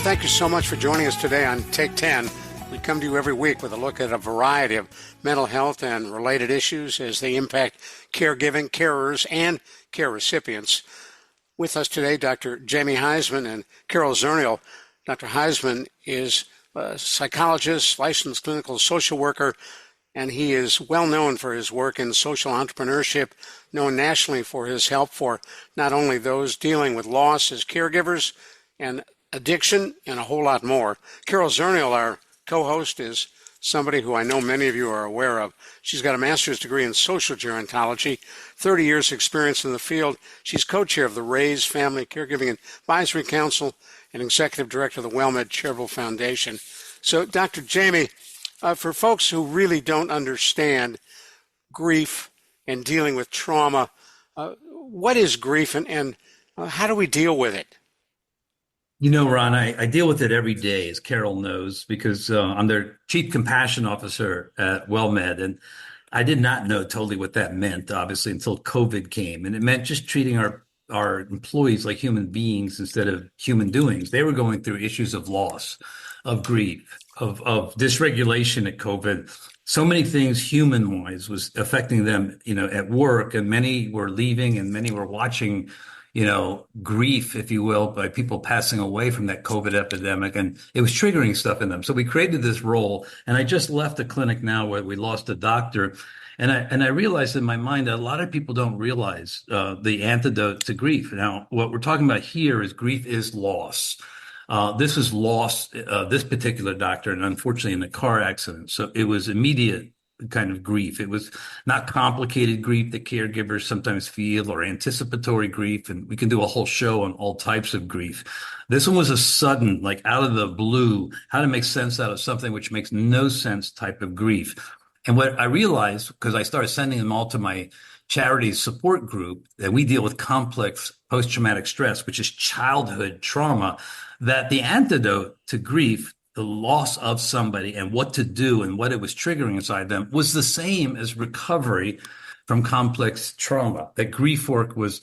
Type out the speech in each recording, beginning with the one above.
Thank you so much for joining us today on Take 10. We come to you every week with a look at a variety of mental health and related issues as they impact caregiving, carers, and care recipients. With us today, Dr. Jamie Huysman and Carol Zernial. Dr. Huysman is a psychologist, licensed clinical social worker, and he is well known for his work in social entrepreneurship, known nationally for his help for not only those dealing with loss as caregivers and addiction and a whole lot more. Carol Zernial, our co-host, is somebody who I know many of you are aware of. She's got a master's degree in social gerontology, 30 years experience in the field. She's co-chair of the RAISE Family Caregiving Advisory Council and executive director of the WellMed Charitable Foundation. So, Dr. Jamie, for folks who really don't understand grief and dealing with trauma, what is grief and how do we deal with it? You know, Ron, I deal with it every day, as Carol knows, because I'm their chief compassion officer at WellMed. And I did not know totally what that meant, obviously, until COVID came. And it meant just treating our employees like human beings instead of human doings. They were going through issues of loss, of grief, of dysregulation at COVID. So many things human-wise was affecting them, at work. And many were leaving and many were watching grief, if you will, by people passing away from that COVID epidemic. And it was triggering stuff in them. So we created this role. And I just left a clinic now where we lost a doctor. And I realized in my mind that a lot of people don't realize the antidote to grief. Now, what we're talking about here is grief is loss. This was lost, this particular doctor, and unfortunately in a car accident. So it was immediate kind of grief. It was not complicated grief that caregivers sometimes feel or anticipatory grief. And we can do a whole show on all types of grief. This one was a sudden, like out of the blue, how to make sense out of something which makes no sense type of grief. And what I realized, because I started sending them all to my charity support group, that we deal with complex post-traumatic stress, which is childhood trauma, that the antidote to grief, the loss of somebody and what to do and what it was triggering inside them, was the same as recovery from complex trauma. That grief work was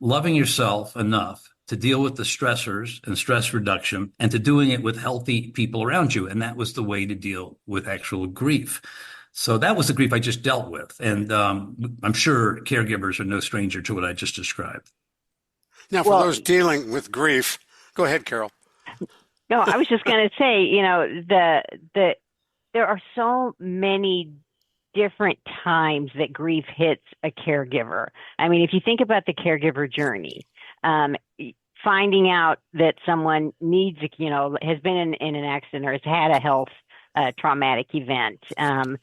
loving yourself enough to deal with the stressors and stress reduction and to doing it with healthy people around you. And that was the way to deal with actual grief. So that was the grief I just dealt with. And I'm sure caregivers are no stranger to what I just described. Now, for those dealing with grief, go ahead, Carol. No, I was just going to say, there are so many different times that grief hits a caregiver. I mean, if you think about the caregiver journey, finding out that someone needs, has been in an accident or has had a health traumatic event, in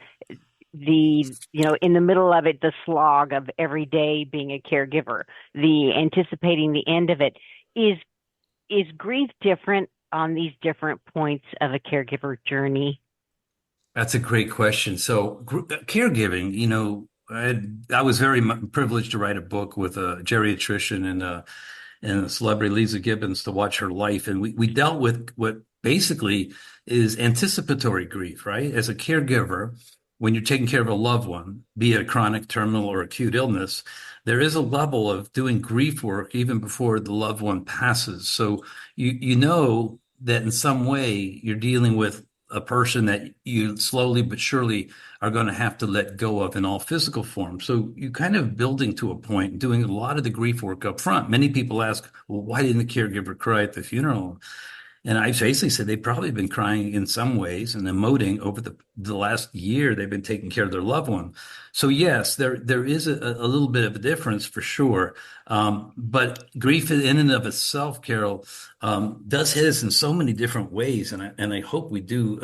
the middle of it, the slog of every day being a caregiver, the anticipating the end of it, is grief different on these different points of a caregiver journey? That's a great question. So caregiving, I was very privileged to write a book with a geriatrician and a celebrity, Lisa Gibbons, to watch her life. And we dealt with what basically is anticipatory grief, right? As a caregiver, when you're taking care of a loved one, be it a chronic, terminal, or acute illness, there is a level of doing grief work even before the loved one passes. So you know that in some way you're dealing with a person that you slowly but surely are going to have to let go of in all physical form. So you kind of building to a point, doing a lot of the grief work up front. Many people ask, well, why didn't the caregiver cry at the funeral? And I basically said they've probably been crying in some ways and emoting over the last year they've been taking care of their loved one. So yes, there is a little bit of a difference for sure. But grief in and of itself, Carol, does hit us in so many different ways. And I hope we do.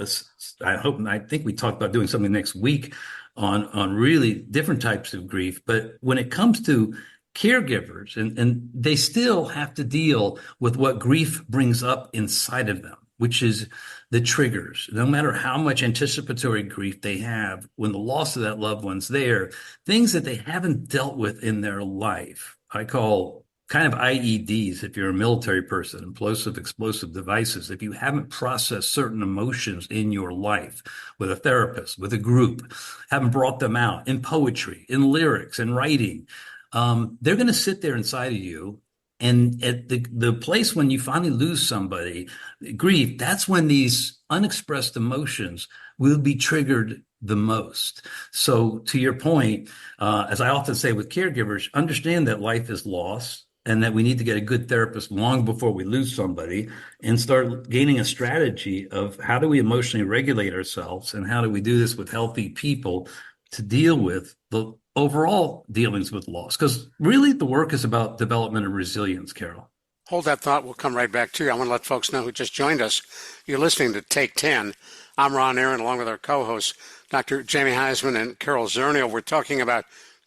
I think we talked about doing something next week on really different types of grief. But when it comes to caregivers, and they still have to deal with what grief brings up inside of them, which is the triggers. No matter how much anticipatory grief they have, when the loss of that loved one's there, things that they haven't dealt with in their life, I call kind of IEDs, if you're a military person, explosive devices. If you haven't processed certain emotions in your life with a therapist, with a group, haven't brought them out in poetry, in lyrics, in writing, they're going to sit there inside of you And at the place when you finally lose somebody, grief, that's when these unexpressed emotions will be triggered the most. So to your point, as I often say with caregivers, understand that life is loss and that we need to get a good therapist long before we lose somebody and start gaining a strategy of how do we emotionally regulate ourselves and how do we do this with healthy people to deal with the overall dealings with loss. Because really the work is about development of resilience, Carol. Hold that thought. We'll come right back to you. I want to let folks know who just joined us. You're listening to Take 10. I'm Ron Aaron, along with our co-hosts, Dr. Jamie Huysman and Carol Zernial. We're talking about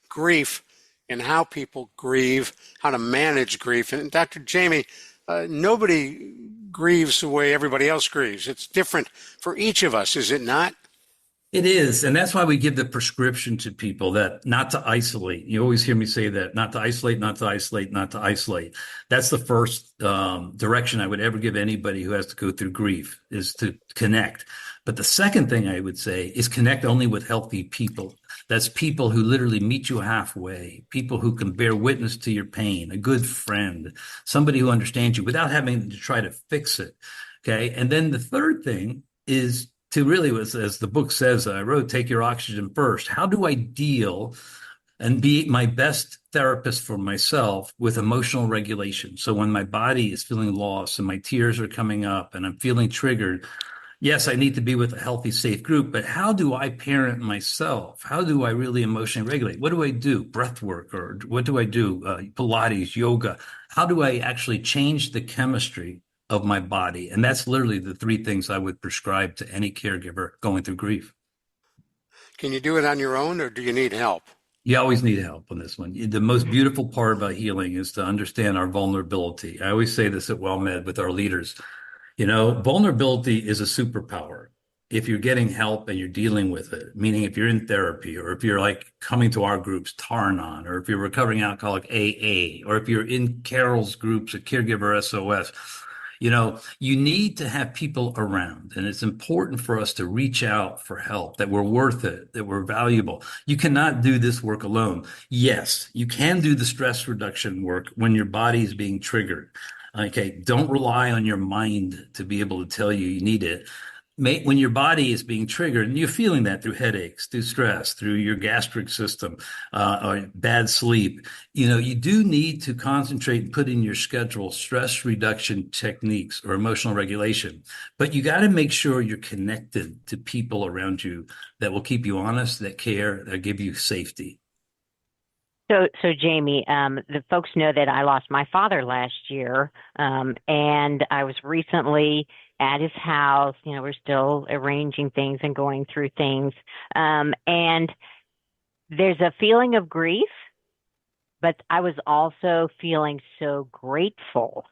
grief and how people grieve, how to manage grief. And Dr. Jamie, nobody grieves the way everybody else grieves. It's different for each of us, is it not? It is. And that's why we give the prescription to people that not to isolate. You always hear me say that, not to isolate, not to isolate, not to isolate. That's the first direction I would ever give anybody who has to go through grief, is to connect. But the second thing I would say is connect only with healthy people. That's people who literally meet you halfway, people who can bear witness to your pain, a good friend, somebody who understands you without having to try to fix it. Okay. And then the third thing is to really, as the book says, I wrote, take your oxygen first. How do I deal and be my best therapist for myself with emotional regulation? So when my body is feeling lost and my tears are coming up and I'm feeling triggered, yes, I need to be with a healthy, safe group, but how do I parent myself? How do I really emotionally regulate? What do I do? Breath work, or what do I do? Pilates, yoga. How do I actually change the chemistry of my body? And that's literally the three things I would prescribe to any caregiver going through grief. Can you do it on your own, or do you need help? You always need help on this one. The most beautiful part about healing is to understand our vulnerability. I always say this at WellMed with our leaders. Vulnerability is a superpower. If you're getting help and you're dealing with it, meaning if you're in therapy, or if you're like coming to our groups, Tar-Non, or if you're recovering alcoholic AA, or if you're in Carol's groups at Caregiver SOS, you need to have people around, and it's important for us to reach out for help, that we're worth it, that we're valuable. You cannot do this work alone. Yes, you can do the stress reduction work when your body is being triggered. Okay, don't rely on your mind to be able to tell you need it. When your body is being triggered, and you're feeling that through headaches, through stress, through your gastric system, or bad sleep, you do need to concentrate and put in your schedule stress reduction techniques or emotional regulation. But you got to make sure you're connected to people around you that will keep you honest, that care, that give you safety. So Jamie, the folks know that I lost my father last year, and I was recently at his house. We're still arranging things and going through things, and there's a feeling of grief, but I was also feeling so grateful,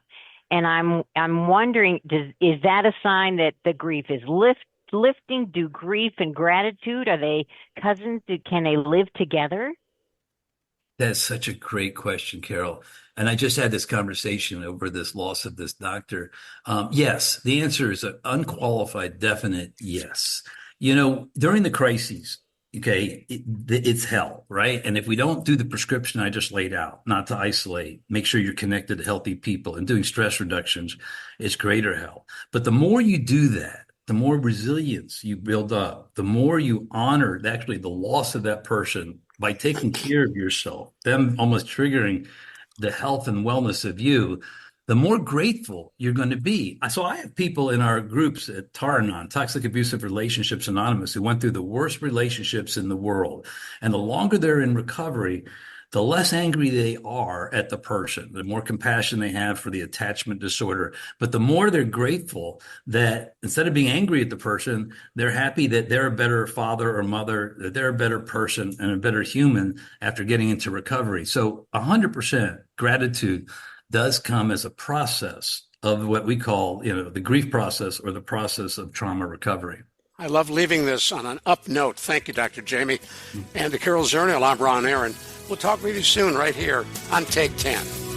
and I'm wondering, is that a sign that the grief is lifting? Do grief and gratitude, are they cousins? Can they live together? That's such a great question, Carol. And I just had this conversation over this loss of this doctor. Yes, the answer is an unqualified, definite yes. During the crises, okay, it's hell, right? And if we don't do the prescription I just laid out, not to isolate, make sure you're connected to healthy people and doing stress reductions, it's greater hell. But the more you do that, the more resilience you build up, the more you honor actually the loss of that person by taking care of yourself, them almost triggering the health and wellness of you, the more grateful you're going to be. So I have people in our groups at Tar-Non, Toxic Abusive Relationships Anonymous, who went through the worst relationships in the world. And the longer they're in recovery, the less angry they are at the person, the more compassion they have for the attachment disorder, but the more they're grateful that instead of being angry at the person, they're happy that they're a better father or mother, that they're a better person and a better human after getting into recovery. So 100% gratitude does come as a process of what we call, the grief process or the process of trauma recovery. I love leaving this on an up note. Thank you, Dr. Jamie. And to Carol Zernial, I'm Ron Aaron. We'll talk with you soon right here on Take 10.